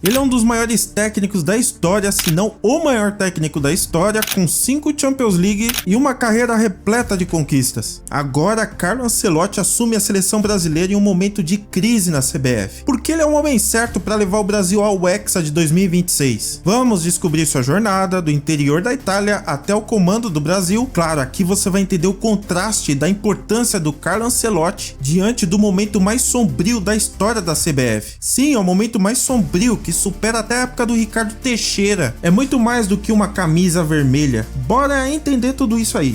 Ele é um dos maiores técnicos da história, se não o maior técnico da história, com 5 Champions League e uma carreira repleta de conquistas. Agora, Carlo Ancelotti assume a seleção brasileira em um momento de crise na CBF, porque ele é o homem certo para levar o Brasil ao Hexa de 2026. Vamos descobrir sua jornada do interior da Itália até o comando do Brasil. Claro, aqui você vai entender o contraste da importância do Carlo Ancelotti diante do momento mais sombrio da história da CBF. Sim, é o momento mais sombrio que supera até a época do Ricardo Teixeira. É muito mais do que uma camisa vermelha. Bora entender tudo isso aí.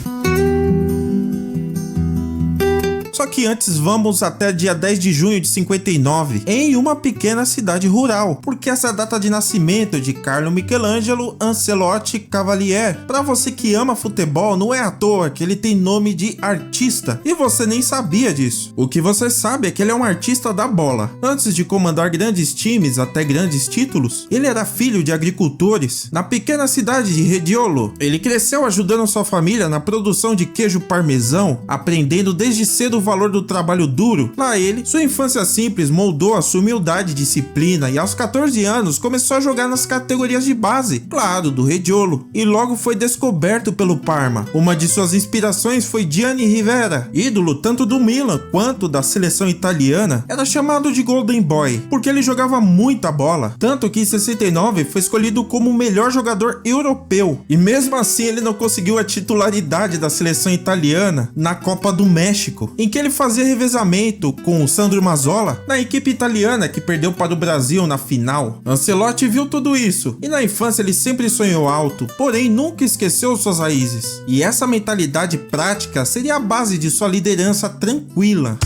Só que antes vamos até dia 10 de junho de 59, em uma pequena cidade rural, porque essa é a data de nascimento de Carlo Michelangelo Ancelotti Cavalier. Para você que ama futebol, não é à toa que ele tem nome de artista, e você nem sabia disso. O que você sabe é que ele é um artista da bola. Antes de comandar grandes times até grandes títulos, ele era filho de agricultores na pequena cidade de Rediolo. Ele cresceu ajudando sua família na produção de queijo parmesão, aprendendo desde cedo o valor do trabalho duro. Lá ele, sua infância simples moldou a sua humildade e disciplina, e aos 14 anos começou a jogar nas categorias de base, claro, do Rediolo, e logo foi descoberto pelo Parma. Uma de suas inspirações foi Gianni Rivera, ídolo tanto do Milan quanto da seleção italiana. Era chamado de Golden Boy, porque ele jogava muita bola, tanto que em 69 foi escolhido como o melhor jogador europeu, e mesmo assim ele não conseguiu a titularidade da seleção italiana na Copa do México, em que ele fazia revezamento com o Sandro Mazzola na equipe italiana que perdeu para o Brasil na final. Ancelotti viu tudo isso, e na infância ele sempre sonhou alto, porém nunca esqueceu suas raízes. E essa mentalidade prática seria a base de sua liderança tranquila.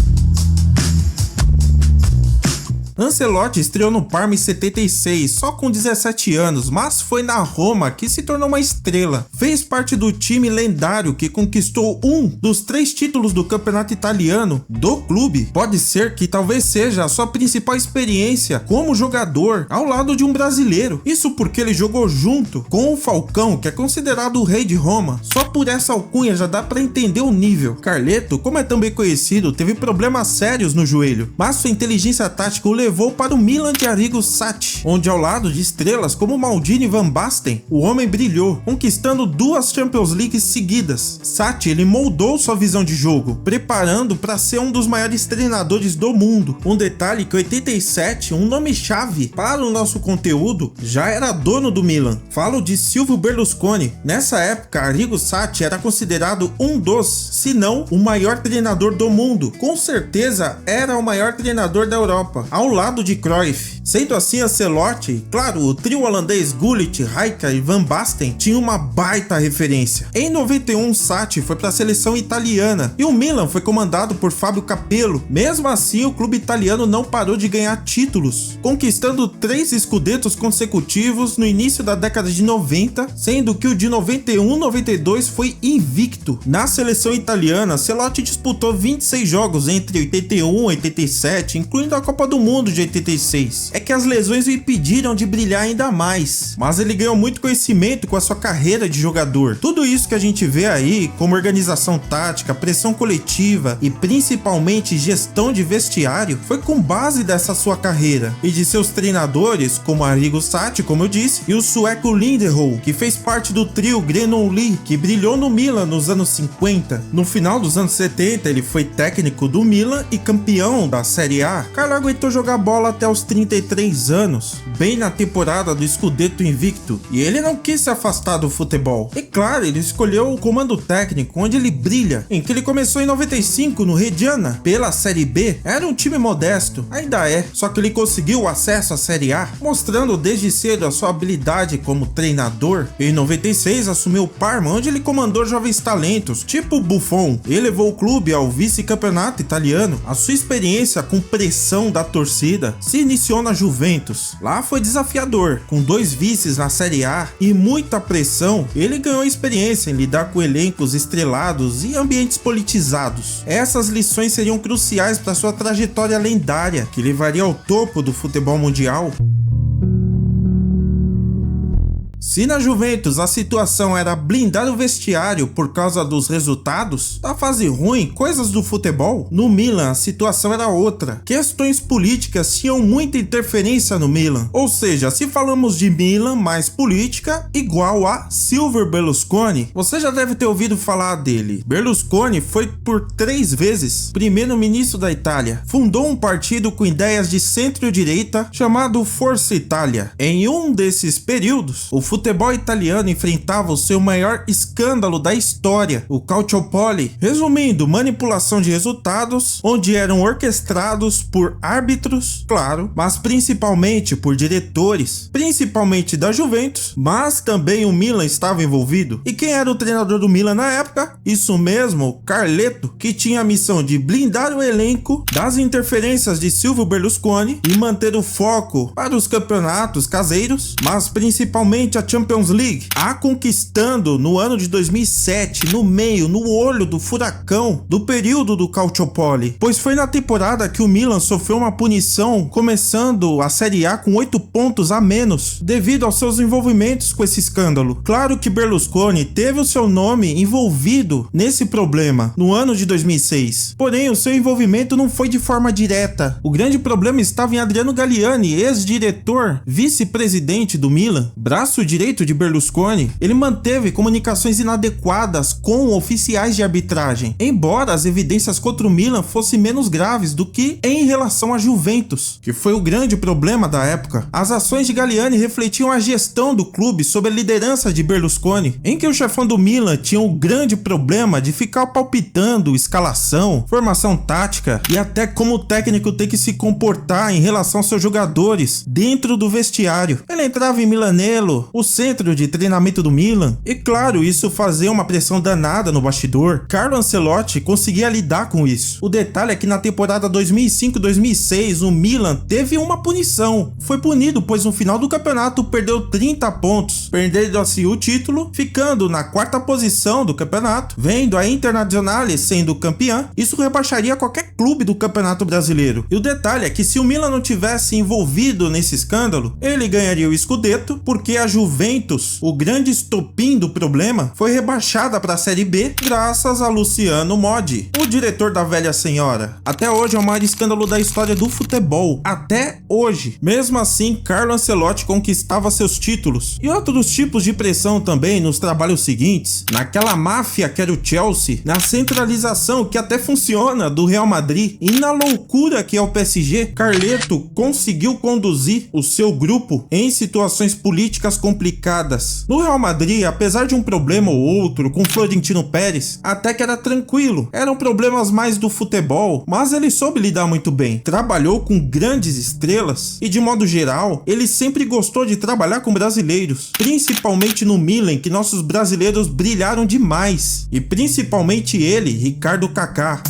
Ancelotti estreou no Parma em 76, só com 17 anos, mas foi na Roma que se tornou uma estrela. Fez parte do time lendário que conquistou um dos 3 títulos do campeonato italiano do clube. Pode ser que talvez seja a sua principal experiência como jogador ao lado de um brasileiro. Isso porque ele jogou junto com o Falcão, que é considerado o rei de Roma. Só por essa alcunha já dá para entender o nível. Carleto, como é também conhecido, teve problemas sérios no joelho, mas sua inteligência tática o levou para o Milan de Arrigo Sacchi, onde ao lado de estrelas como Maldini e Van Basten, o homem brilhou, conquistando 2 Champions League seguidas. Sacchi ele moldou sua visão de jogo, preparando para ser um dos maiores treinadores do mundo. Um detalhe que 87, um nome-chave para o nosso conteúdo, já era dono do Milan. Falo de Silvio Berlusconi. Nessa época, Arrigo Sacchi era considerado um dos, se não o maior treinador do mundo. Com certeza era o maior treinador da Europa, ao lado de Cruyff. Sendo assim, Ancelotti, claro, o trio holandês Gullit, Rijkaard e Van Basten tinha uma baita referência. Em 91, Sacchi foi para a seleção italiana e o Milan foi comandado por Fábio Capello. Mesmo assim, o clube italiano não parou de ganhar títulos, conquistando 3 Scudettos consecutivos no início da década de 90, sendo que o de 91-92 foi invicto. Na seleção italiana, Ancelotti disputou 26 jogos entre 81 e 87, incluindo a Copa do Mundo de 86. É que as lesões o impediram de brilhar ainda mais, mas ele ganhou muito conhecimento com a sua carreira de jogador. Tudo isso que a gente vê aí, como organização tática, pressão coletiva e principalmente gestão de vestiário, foi com base dessa sua carreira e de seus treinadores, como Arrigo Sacchi, como eu disse, e o sueco Linderoth, que fez parte do trio Grenouille, que brilhou no Milan nos anos 50. No final dos anos 70, ele foi técnico do Milan e campeão da Série A. Carlo aguentou jogar bola até os 33 anos, bem na temporada do Scudetto invicto, e ele não quis se afastar do futebol. E claro, ele escolheu o comando técnico, onde ele brilha, em que ele começou em 95 no Reggiana, pela Série B. Era um time modesto, ainda é, só que ele conseguiu o acesso à Série A, mostrando desde cedo a sua habilidade como treinador. Em 96 assumiu o Parma, onde ele comandou jovens talentos, tipo Buffon, e levou o clube ao vice-campeonato italiano. A sua experiência com pressão da torcida se iniciou na Juventus. Lá foi desafiador, com 2 vices na Série A e muita pressão. Ele ganhou experiência em lidar com elencos estrelados e ambientes politizados. Essas lições seriam cruciais para sua trajetória lendária, que levaria ao topo do futebol mundial. Se na Juventus a situação era blindar o vestiário por causa dos resultados, da fase ruim, coisas do futebol, no Milan a situação era outra. Questões políticas tinham muita interferência no Milan. Ou seja, se falamos de Milan mais política, igual a Silvio Berlusconi. Você já deve ter ouvido falar dele. Berlusconi foi por 3 vezes primeiro-ministro da Itália. Fundou um partido com ideias de centro-direita chamado Forza Italia. Em um desses períodos, o futebol italiano enfrentava o seu maior escândalo da história, o Calciopoli. Resumindo, manipulação de resultados, onde eram orquestrados por árbitros, claro, mas principalmente por diretores, principalmente da Juventus, mas também o Milan estava envolvido. E quem era o treinador do Milan na época? Isso mesmo, Carleto, que tinha a missão de blindar o elenco das interferências de Silvio Berlusconi e manter o foco para os campeonatos caseiros, mas principalmente a Champions League, a conquistando no ano de 2007, no olho do furacão do período do Calciopoli, pois foi na temporada que o Milan sofreu uma punição, começando a Série A com 8 pontos a menos, devido aos seus envolvimentos com esse escândalo. Claro que Berlusconi teve o seu nome envolvido nesse problema no ano de 2006, porém o seu envolvimento não foi de forma direta. O grande problema estava em Adriano Galliani, ex-diretor, vice-presidente do Milan, braço direito de Berlusconi. Ele manteve comunicações inadequadas com oficiais de arbitragem, embora as evidências contra o Milan fossem menos graves do que em relação à Juventus, que foi o grande problema da época. As ações de Galliani refletiam a gestão do clube sob a liderança de Berlusconi, em que o chefão do Milan tinha o grande problema de ficar palpitando escalação, formação tática e até como o técnico tem que se comportar em relação aos seus jogadores dentro do vestiário. Ele entrava em Milanello, o centro de treinamento do Milan, e claro, isso fazia uma pressão danada no bastidor. Carlo Ancelotti conseguia lidar com isso. O detalhe é que na temporada 2005-2006 o Milan teve uma punição. Foi punido pois no final do campeonato perdeu 30 pontos, perdendo assim o título, ficando na 4ª posição do campeonato, vendo a Internazionale sendo campeã. Isso rebaixaria qualquer clube do Campeonato Brasileiro. E o detalhe é que se o Milan não tivesse envolvido nesse escândalo, ele ganharia o Scudetto, porque a Juventus, o grande estopim do problema, foi rebaixada para a Série B graças a Luciano Modi, o diretor da velha senhora. Até hoje é o maior escândalo da história do futebol. Até hoje. Mesmo assim, Carlo Ancelotti conquistava seus títulos. E outros tipos de pressão também nos trabalhos seguintes, naquela máfia que era o Chelsea, na centralização que até funciona do Real Madrid e na loucura que é o PSG, Carleto conseguiu conduzir o seu grupo em situações políticas complicadas. No Real Madrid, apesar de um problema ou outro com Florentino Pérez, até que era tranquilo, eram problemas mais do futebol, mas ele soube lidar muito bem, trabalhou com grandes estrelas e de modo geral, ele sempre gostou de trabalhar com brasileiros, principalmente no Milan, que nossos brasileiros brilharam demais, e principalmente ele, Ricardo Kaká.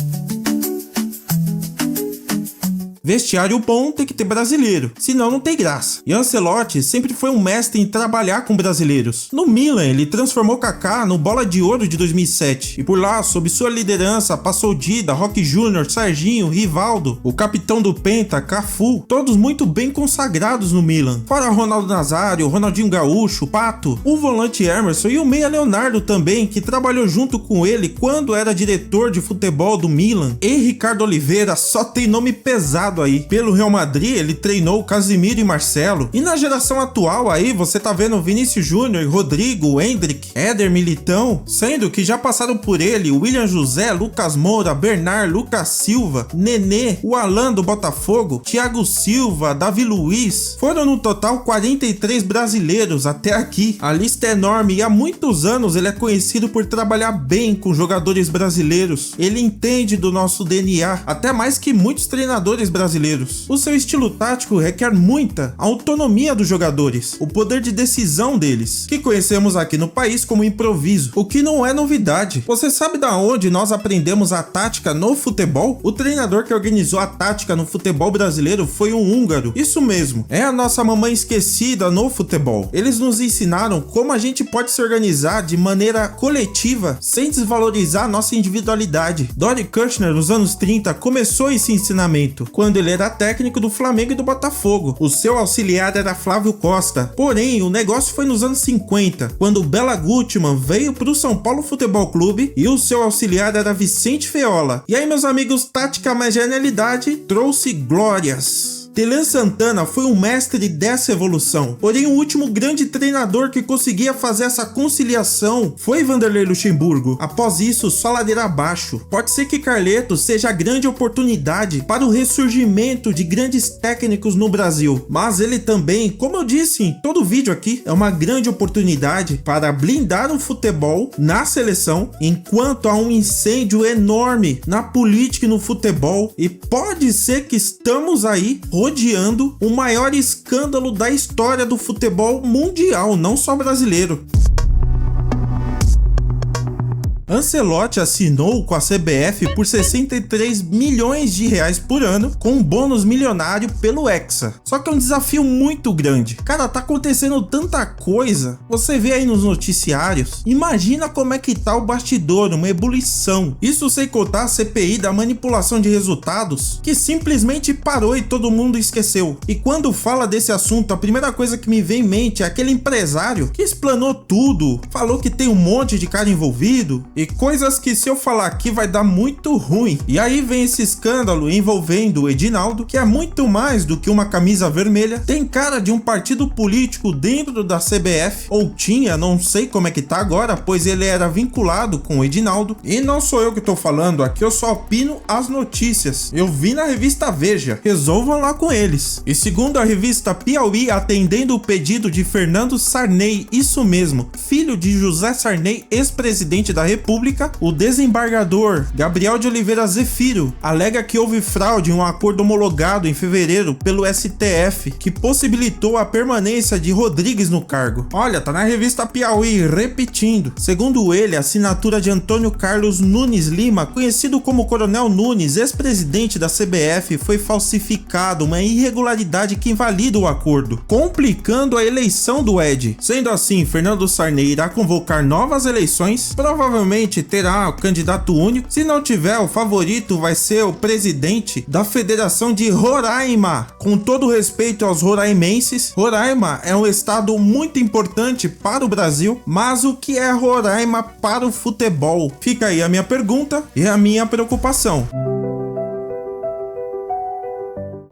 Vestiário bom tem que ter brasileiro, senão não tem graça. E Ancelotti sempre foi um mestre em trabalhar com brasileiros. No Milan, ele transformou Kaká no Bola de Ouro de 2007. E por lá, sob sua liderança, passou Dida, Roque Júnior, Serginho, Rivaldo, o capitão do Penta, Cafu, todos muito bem consagrados no Milan. Fora Ronaldo Nazário, Ronaldinho Gaúcho, Pato, o volante Emerson e o meia Leonardo também, que trabalhou junto com ele quando era diretor de futebol do Milan. E Ricardo Oliveira só tem nome pesado aí. Pelo Real Madrid, ele treinou Casemiro e Marcelo. E na geração atual aí, você tá vendo Vinícius Júnior, Rodrigo, Endrick, Éder, Militão, sendo que já passaram por ele William José, Lucas Moura, Bernard, Lucas Silva, Nenê, o Alan do Botafogo, Thiago Silva, Davi Luiz. Foram no total 43 brasileiros até aqui. A lista é enorme e há muitos anos ele é conhecido por trabalhar bem com jogadores brasileiros. Ele entende do nosso DNA, até mais que muitos treinadores brasileiros. O seu estilo tático requer muita autonomia dos jogadores, o poder de decisão deles, que conhecemos aqui no país como improviso, o que não é novidade. Você sabe da onde nós aprendemos a tática no futebol? O treinador que organizou a tática no futebol brasileiro foi um húngaro. Isso mesmo, é a nossa mamãe esquecida no futebol. Eles nos ensinaram como a gente pode se organizar de maneira coletiva sem desvalorizar a nossa individualidade. Dori Kushner, nos anos 30, começou esse ensinamento, quando quando ele era técnico do Flamengo e do Botafogo. O seu auxiliar era Flávio Costa. Porém, o negócio foi nos anos 50, quando Bela Gutmann veio para o São Paulo Futebol Clube e o seu auxiliar era Vicente Feola. E aí, meus amigos, tática mais genialidade trouxe glórias. Tele Santana foi um mestre dessa evolução, porém o último grande treinador que conseguia fazer essa conciliação foi Vanderlei Luxemburgo. Após isso, só ladeira abaixo. Pode ser que Carletos seja a grande oportunidade para o ressurgimento de grandes técnicos no Brasil, mas ele também, como eu disse em todo vídeo aqui, é uma grande oportunidade para blindar o futebol na seleção, enquanto há um incêndio enorme na política e no futebol, e pode ser que estamos aí rodeando o maior escândalo da história do futebol mundial, não só brasileiro. Ancelotti assinou com a CBF por 63 milhões de reais por ano, com um bônus milionário pelo Hexa. Só que é um desafio muito grande. Cara, tá acontecendo tanta coisa. Você vê aí nos noticiários. Imagina como é que tá o bastidor, uma ebulição. Isso sem contar a CPI da manipulação de resultados, que simplesmente parou e todo mundo esqueceu. E quando fala desse assunto, a primeira coisa que me vem em mente é aquele empresário que explanou tudo, falou que tem um monte de cara envolvido, e coisas que se eu falar aqui vai dar muito ruim. E aí vem esse escândalo envolvendo o Edinaldo, que é muito mais do que uma camisa vermelha. Tem cara de um partido político dentro da CBF, ou tinha, não sei como é que tá agora, pois ele era vinculado com o Edinaldo. E não sou eu que tô falando, aqui eu só opino as notícias. Eu vi na revista Veja, resolvam lá com eles. E segundo a revista Piauí, atendendo o pedido de Fernando Sarney, isso mesmo, filho de José Sarney, ex-presidente da República, o desembargador Gabriel de Oliveira Zefiro alega que houve fraude em um acordo homologado em fevereiro pelo STF que possibilitou a permanência de Rodrigues no cargo. Olha, tá na revista Piauí, repetindo. Segundo ele, a assinatura de Antônio Carlos Nunes Lima, conhecido como Coronel Nunes, ex-presidente da CBF, foi falsificado, uma irregularidade que invalida o acordo, complicando a eleição do ED. Sendo assim, Fernando Sarney irá convocar novas eleições, provavelmente terá o candidato único. Se não tiver, o favorito vai ser o presidente da Federação de Roraima. Com todo respeito aos roraimenses, Roraima é um estado muito importante para o Brasil, mas o que é Roraima para o futebol? Fica aí a minha pergunta e a minha preocupação.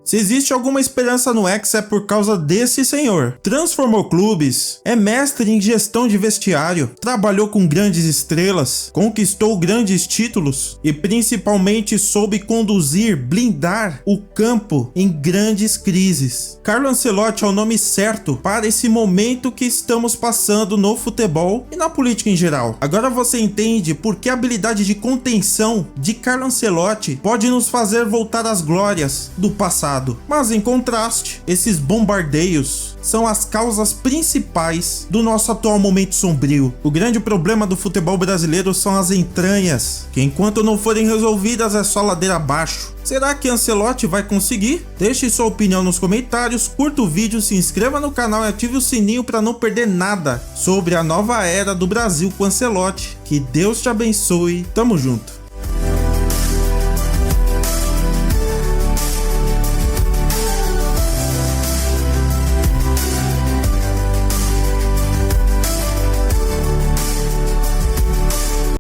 Se existe alguma esperança no Hexa é por causa desse senhor. Transformou clubes, é mestre em gestão de vestiário, trabalhou com grandes estrelas, conquistou grandes títulos e principalmente soube conduzir, blindar o campo em grandes crises. Carlo Ancelotti é o nome certo para esse momento que estamos passando no futebol e na política em geral. Agora você entende por que a habilidade de contenção de Carlo Ancelotti pode nos fazer voltar às glórias do passado. Mas em contraste, esses bombardeios são as causas principais do nosso atual momento sombrio. O grande problema do futebol brasileiro são as entranhas, que enquanto não forem resolvidas é só ladeira abaixo. Será que Ancelotti vai conseguir? Deixe sua opinião nos comentários, curta o vídeo, se inscreva no canal e ative o sininho para não perder nada sobre a nova era do Brasil com Ancelotti. Que Deus te abençoe, tamo junto.